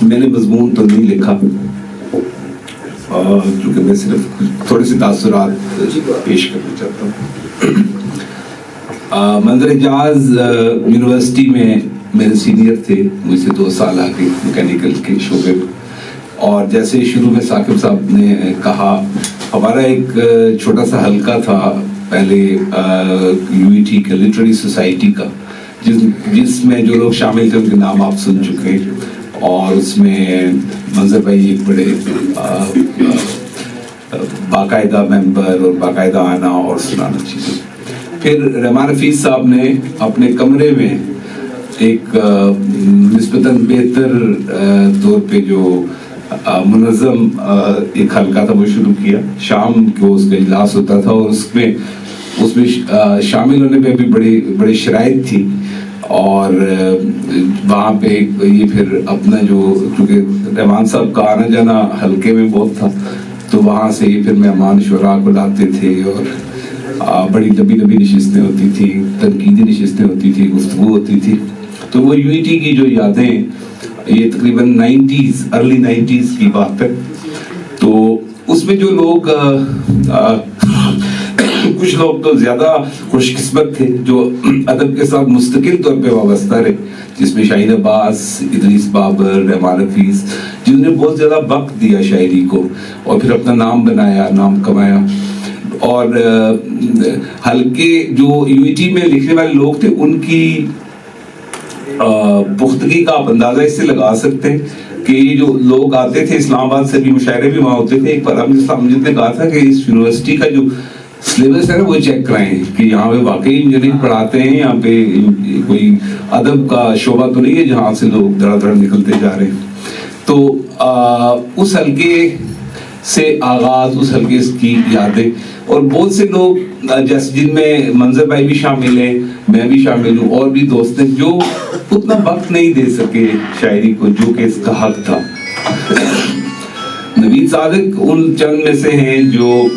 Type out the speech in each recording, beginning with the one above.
میں نے مضمون تو نہیں لکھا کیونکہ میں صرف تھوڑے سے تاثرات پیش کرنا چاہتا ہوں. منظر اعجاز یونیورسٹی میں میرے سینئر تھے, مجھ سے 2 سال آگے میکینیکل کے شعبے میں, اور جیسے شروع میں ثاقب صاحب نے کہا, ہمارا ایک چھوٹا سا حلقہ تھا پہلے UET کے لٹریری سوسائٹی کا, جس میں جو لوگ شامل تھے ان کے نام آپ سن چکے ہیں, اور اس میں منظر بھائی ایک بڑے باقاعدہ ممبر اور باقاعدہ آنا اور سنانا چیزیں. پھر رحمان حفیظ صاحب نے اپنے کمرے میں ایک نسبتاً بہتر طور پہ جو منظم ایک حلقہ تھا وہ شروع کیا. شام کو اس کا اجلاس ہوتا تھا, اور اس میں شامل ہونے پہ بھی بڑی شرائط تھی, اور وہاں پہ یہ پھر اپنا جو, کیونکہ رحمان صاحب کا آنا جانا حلقے میں بہت تھا, تو وہاں سے یہ پھر مہمان شعراء کو لاتے تھے, اور بڑی لمبی نشستیں ہوتی تھی, تنقیدی نشستیں ہوتی تھی, گفتگو ہوتی تھی. تو وہ UET کی جو یادیں, یہ تقریباً 90s ارلی 90s کی بات ہے. تو اس میں جو لوگ کچھ لوگ تو زیادہ خوش قسمت تھے جو ادب کے ساتھ مستقل طور پہ وابستہ رہے, جس میں شاہین عباس, ادریس بابر, رحمان حفیظ, جنہوں نے بہت زیادہ وقت دیا شاعری کو اور پھر اپنا نام بنایا, نام کمایا. اور حلقے جو UET میں لکھنے والے لوگ تھے, ان کی پختگی کا آپ اندازہ اس سے لگا سکتے ہیں کہ یہ جو لوگ آتے تھے اسلام آباد سے, بھی مشاعرے بھی وہاں ہوتے تھے. ایک بار مجھے نے کہا تھا کہ اس یونیورسٹی کا جو سلیبس ہے نا وہ چیک کرائیں کہ یہاں پہ واقعی انجینئرنگ پڑھاتے ہیں, یہاں پہ کوئی ادب کا شعبہ تو نہیں ہے جہاں سے لوگ دھڑا دھڑ نکلتے جا رہے ہیں. تو اس حلقے سے آغاز, اس حلقے کی یادیں, اور بہت سے لوگ جیسے جن میں منظر بھائی بھی شامل ہیں, میں بھی شامل ہوں, اور بھی دوست ہیں جو اتنا وقت نہیں دے سکے شاعری کو جو کہ اس کا حق تھا. نوید صادق ان چند میں سے ہیں جو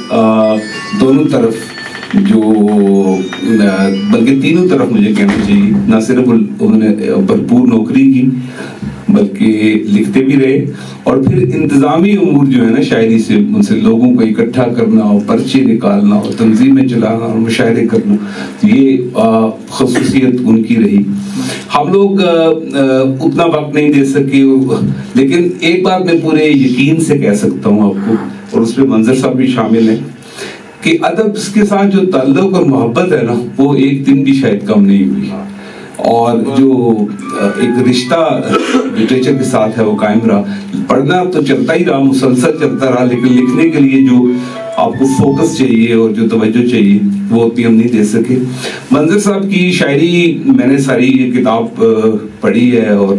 دونوں طرف, جو بلکہ تینوں طرف مجھے کہنا چاہیے, نہ صرف انہوں نے بھرپور نوکری کی بلکہ لکھتے بھی رہے, اور پھر انتظامی امور جو ہے نا شاعری سے, ان سے لوگوں کو اکٹھا کرنا اور پرچے نکالنا اور تنظیمیں چلانا اور مشاعرے کرنا, یہ خصوصیت ان کی رہی. ہم لوگ اتنا وقت نہیں دے سکے, لیکن ایک بات میں پورے یقین سے کہہ سکتا ہوں آپ کو, اور اس میں منظر صاحب بھی شامل ہیں, کہ ادب کے ساتھ جو تعلق اور محبت ہے نا وہ ایک دن بھی شاید کم نہیں ہوئی, اور جو ایک رشتہ لٹریچر کے ساتھ ہے وہ قائم رہا. پڑھنا تو چلتا ہی رہا, مسلسل چلتا رہا, لیکن لکھنے کے لیے جو آپ کو فوکس چاہیے اور جو توجہ چاہیے وہ اتنی ہم نہیں دے سکے. منظر صاحب کی شاعری میں نے ساری یہ کتاب پڑھی ہے, اور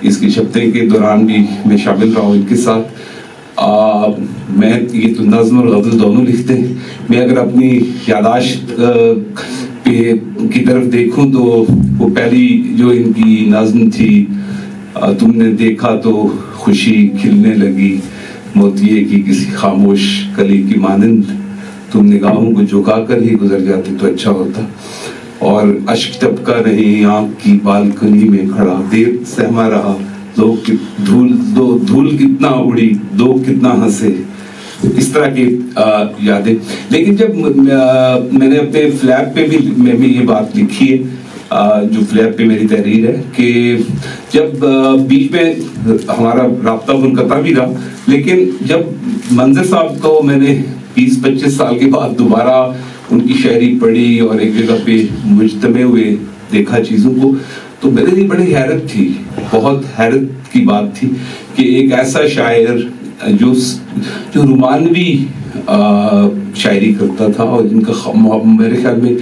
اس کی چھپنے کے دوران بھی میں شامل رہا ہوں ان کے ساتھ. میں یہ تو نظم اور غزل دونوں لکھتے ہیں. میں اگر اپنی یاداشت کی طرف دیکھوں تو وہ پہلی جو ان کی نظم تھی, تم نے دیکھا تو خوشی کھلنے لگی, موتیے کی کسی خاموش کلی کی مانند, تم نگاہوں کو جھکا کر ہی گزر جاتے تو اچھا ہوتا. اور اشک ٹپکا نہیں آنکھ کی بالکنی میں کھڑا, دیر سہما رہا, لوگ دھول کتنا اڑی, لوگ کتنا ہنسے, اس طرح کی یادیں. لیکن جب میں نے اپنے فلیپ پہ بھی میں بھی یہ بات لکھی ہے, جو فلیپ پہ میری تحریر ہے, کہ جب بیچ میں ہمارا رابطہ منقطع بھی رہا, لیکن جب منظر صاحب کو میں نے 20-25 سال کے بعد دوبارہ ان کی شاعری پڑھی اور ایک جگہ پہ مجتمع ہوئے دیکھا چیزوں کو, تو میرے لیے بڑی حیرت تھی, بہت حیرت کی بات تھی کہ ایک ایسا شاعر جو رومانوی شاعری کرتا تھا, اور جن کا میرے خیال میں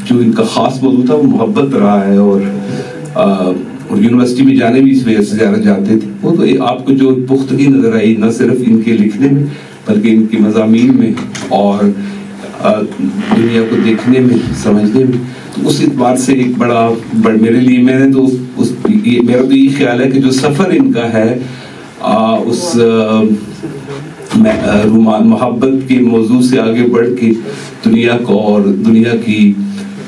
جو ان کا خاص موضوع تھا وہ محبت رہا ہے, اور یونیورسٹی میں جانے بھی اس وجہ سے زیادہ جاتے تھے. وہ تو آپ کو جو پختگی نظر آئی نہ صرف ان کے لکھنے میں بلکہ ان کے مضامین میں اور دنیا کو دیکھنے میں, سمجھنے میں. تو اس اعتبار سے ایک بڑا میرے لیے, میں نے تو میرا تو یہ خیال ہے کہ جو سفر ان کا ہے اس محبت کے موضوع سے آگے بڑھ کے دنیا کو اور دنیا کی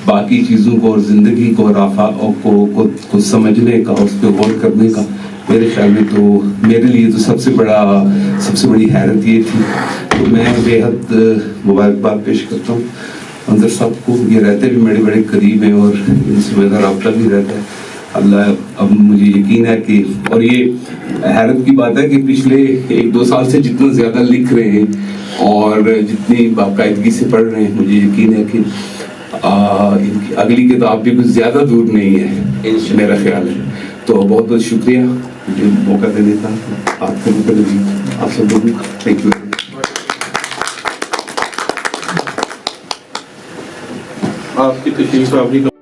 باقی چیزوں کو اور زندگی کو اور آفاق کو سمجھنے کا، اس پہ غور کرنے کا، میرے خیال میں تو میرے لیے تو سب سے بڑی حیرت یہ تھی. تو میں بے حد مبارکباد پیش کرتا ہوں انظر صاحب کو. یہ رہتے بھی میرے بڑے قریب ہیں اور ان سے میرا رابطہ بھی رہتا ہے. اللہ اب مجھے یقین ہے کہ، اور یہ حیرت کی بات ہے کہ پچھلے 1-2 سال سے جتنا زیادہ لکھ رہے ہیں اور جتنی باقاعدگی سے پڑھ رہے ہیں، مجھے یقین ہے کہ ان کی اگلی کتاب بھی کچھ زیادہ دور نہیں ہے میرا خیال ہے. تو بہت بہت شکریہ مجھے موقع دینے کا. آپ کو آپ سب لوگوں کا تھینک یو. آپ کی تشریف آوری کا